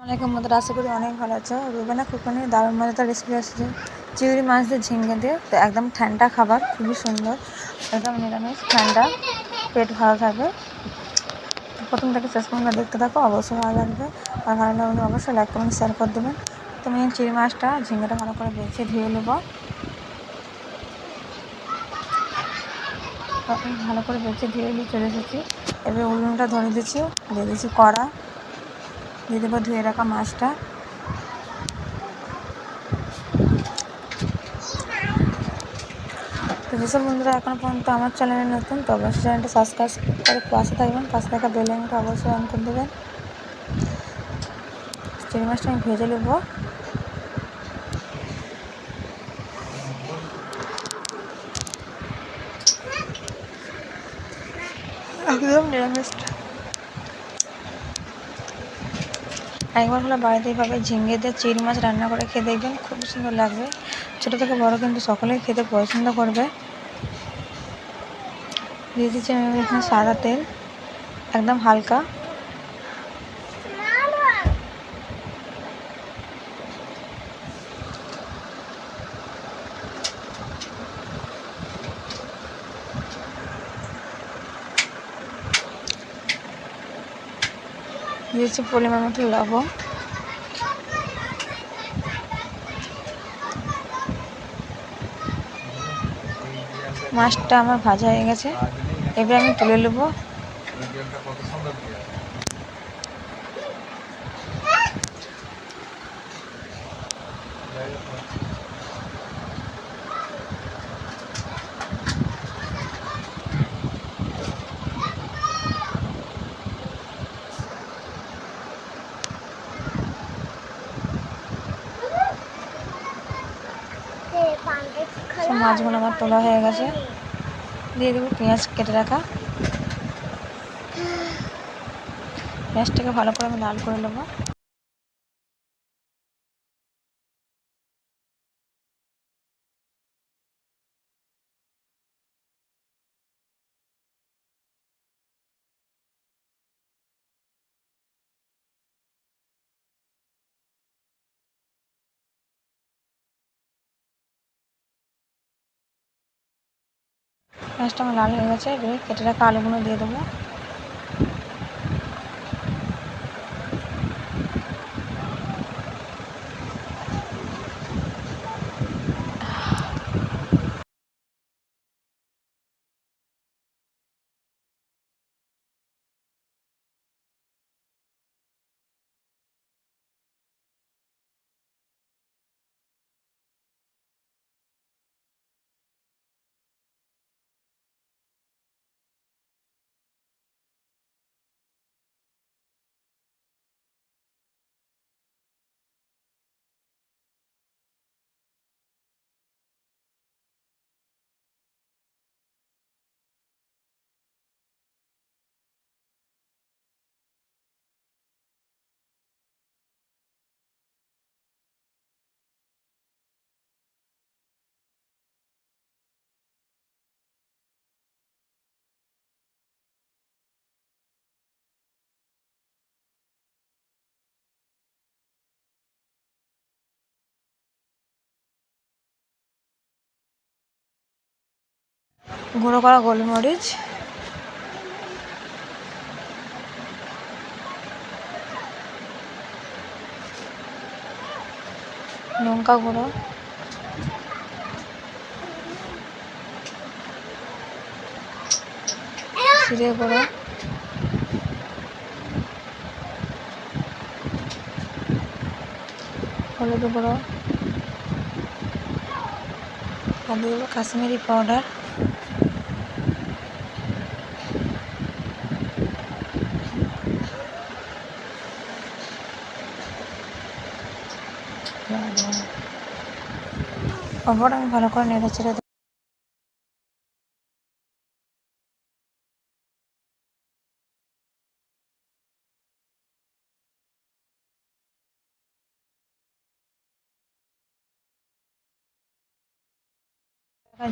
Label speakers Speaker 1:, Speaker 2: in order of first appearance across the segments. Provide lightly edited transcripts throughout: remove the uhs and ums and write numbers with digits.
Speaker 1: অনেকের মতো আশা করি অনেক ভালো আছো। রুবেনা কুকনে দারুণ মজাদার রেসিপি আসছে চিংড়ি মাছ দিয়ে ঝিঙ্গে দিয়ে। তো একদম ঠান্ডা খাবার, খুবই সুন্দর, একদম নিরামিষ ঠান্ডা, পেট ভালো থাকবে। প্রথম থেকে শেষ পর্যন্ত দেখতে থাকো, অবশ্যই ভালো লাগবে। আর ভালো লাগলে অবশ্যই লাইক কমেন্ট শেয়ার করে দেবেন। তুমি চিংড়ি মাছটা ঝিঙ্গেটা ভালো করে বেছে ধুয়ে নেবো। ভালো করে বেছে ধুয়ে নিয়ে চলে এসেছি। এবার উনুনটা ধরে দিচ্ছি, দিয়ে দিচ্ছি কড়া, দিয়ে দেবো ধুয়ে রাখা মাছটা। তো যেসব বন্ধুরা এখনও পর্যন্ত আমার চ্যানেলে নতুন, তো অবশ্যই চ্যানেলটা সাবস্ক্রাইব করে পাশে থাকবেন, পাশে থাকা বেল আইকনটা অবশ্যই অন করে দেবেন। চিংড়ি মাছটা আমি ভেজে নেবো। একদম নিরামিষ। একবার হলে বাড়িতে এইভাবে ঝিঙ্গে দিয়ে চিংড়ি মাছ রান্না করে খেয়ে দেখবেন, খুব সুন্দর লাগবে। ছোটো থেকে বড়ো কিন্তু সকলেই খেতে পছন্দ করবে। দিয়ে দিচ্ছি আমি এখানে সাদা তেল, একদম হালকা। দিয়েছি পরিমাণ মতো লবণ। মাছটা আমার ভাজা হয়ে গেছে, এবার আমি তুলে নেবো। মাছগুলো আমার তোলা হয়ে গেছে, দিয়ে দেবো পেঁয়াজ কেটে রাখা। পেঁয়াজটাকে ভালো করে আমি লাল করে নেবো। পেঁয়াজটা আমার লাল হয়ে গেছে, এবার কেটে রাখা আলুগুলো দিয়ে দেবো। গুঁড়ো করা গোলমরিচ, লঙ্কা গুঁড়ো, জিরে গুঁড়ো, হলুদ গুঁড়ো, আর দিয়ে দেবো কাশ্মীরি পাউডার। ওপর আমি ভালো করে নেড়ে চেড়ে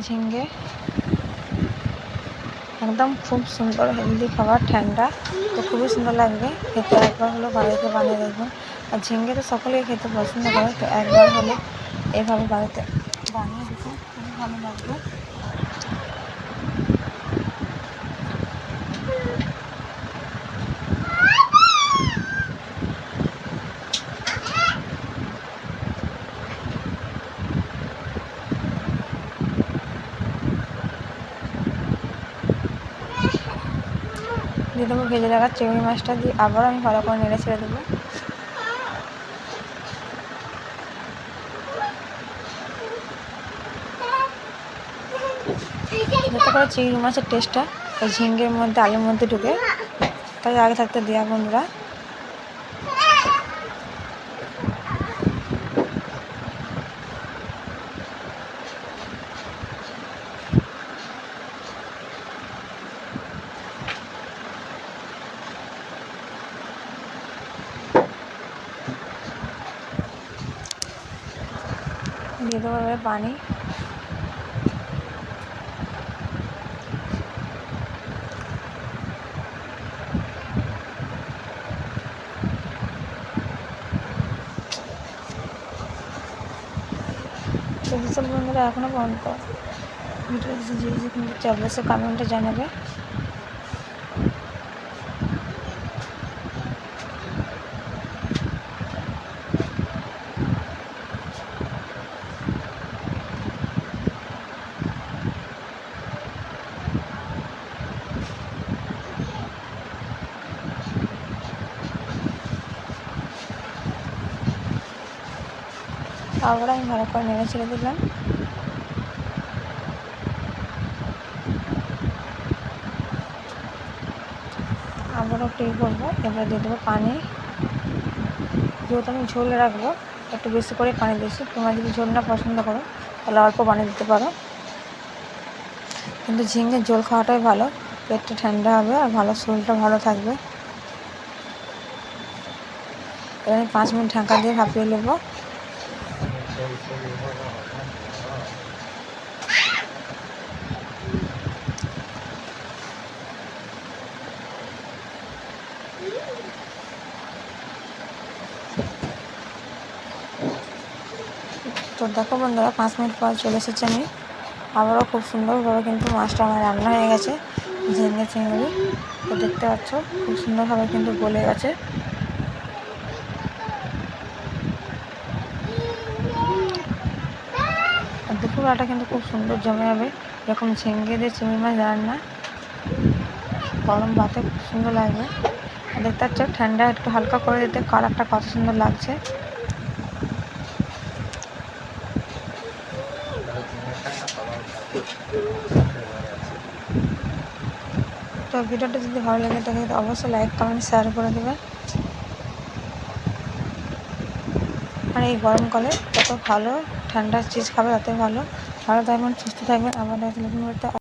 Speaker 1: ঝিঙ্গে একদম খুব সুন্দর হেলদি খাবার, ঠান্ডা, তো খুবই সুন্দর লাগবে খেতে। একবার হলো বাড়িতে বানিয়ে দেখবেন। আর ঝিঙ্গে তো সকলেই খেতে পছন্দ করে, তো একবার হলে এভাবে বাড়িতে বানিয়ে দেখুন, খুবই ভালো লাগবে। দিয়ে দেবো ভেজে রাখা চিংড়ি মাছটা, দিয়ে আবার আমি ভালো করে নেড়ে ছেড়ে দেবো। যাতে করে চিংড়ি মাছের টেস্টটা ওই ঝিঙ্গের মধ্যে, আলুর মধ্যে ঢুকে, তাই আগে থাকতে দেওয়া বন্ধুরা। দিয়ে দেবো এবারে পানি। তো যেসব বন্ধুরা এখনও পর্যন্ত ভিডিওটা যে কিন্তু অবশ্যই কমেন্টে জানাবে। আবার আমি ভালো করে নেড়ে ছেড়ে দিলাম। আবারও একটু করবো, এবার দিয়ে দেবো পানি। যেহেতু আমি ঝোল রাখবো, একটু বেশি করে পানি দিয়েছি। তোমরা যদি ঝোল না পছন্দ করো তাহলে অল্প পানি দিতে পারো, কিন্তু ঝিঙের ঝোল খাওয়াটাই ভালো, পেটটা ঠান্ডা হবে আর ভালো, শরীরটা ভালো থাকবে। এবার আমি 5 মিনিট ঢাকা দিয়ে ভাপিয়ে নেবো। তো দেখো বন্ধুরা, 5 মিনিট পর চলে এসেছি আমি। আবারও খুব সুন্দরভাবে কিন্তু মাছটা আমার রান্না হয়ে গেছে, ঝিঙে চিংড়ি। তো দেখতে পাচ্ছ খুব সুন্দরভাবে কিন্তু গলে গেছে। আর দুপুরবেলাটা কিন্তু খুব সুন্দর জমে যাবে, এরকম ঝিঙে দিয়ে চিংড়ি মাছ রান্না গরম ভাতে খুব সুন্দর লাগবে। আর দেখতে পাচ্ছ ঠান্ডা একটু হালকা করে দিতে কালারটা কত সুন্দর লাগছে। তো ভিডিওটা যদি ভালো লাগে তাহলে অবশ্যই লাইক কমেন্ট শেয়ার করে দেবে। আর এই গরমকালে যত ভালো ঠান্ডা চিজ খাবে ততই ভালো। ভালো থাকবেন, সুস্থ থাকবেন। আবার দেখা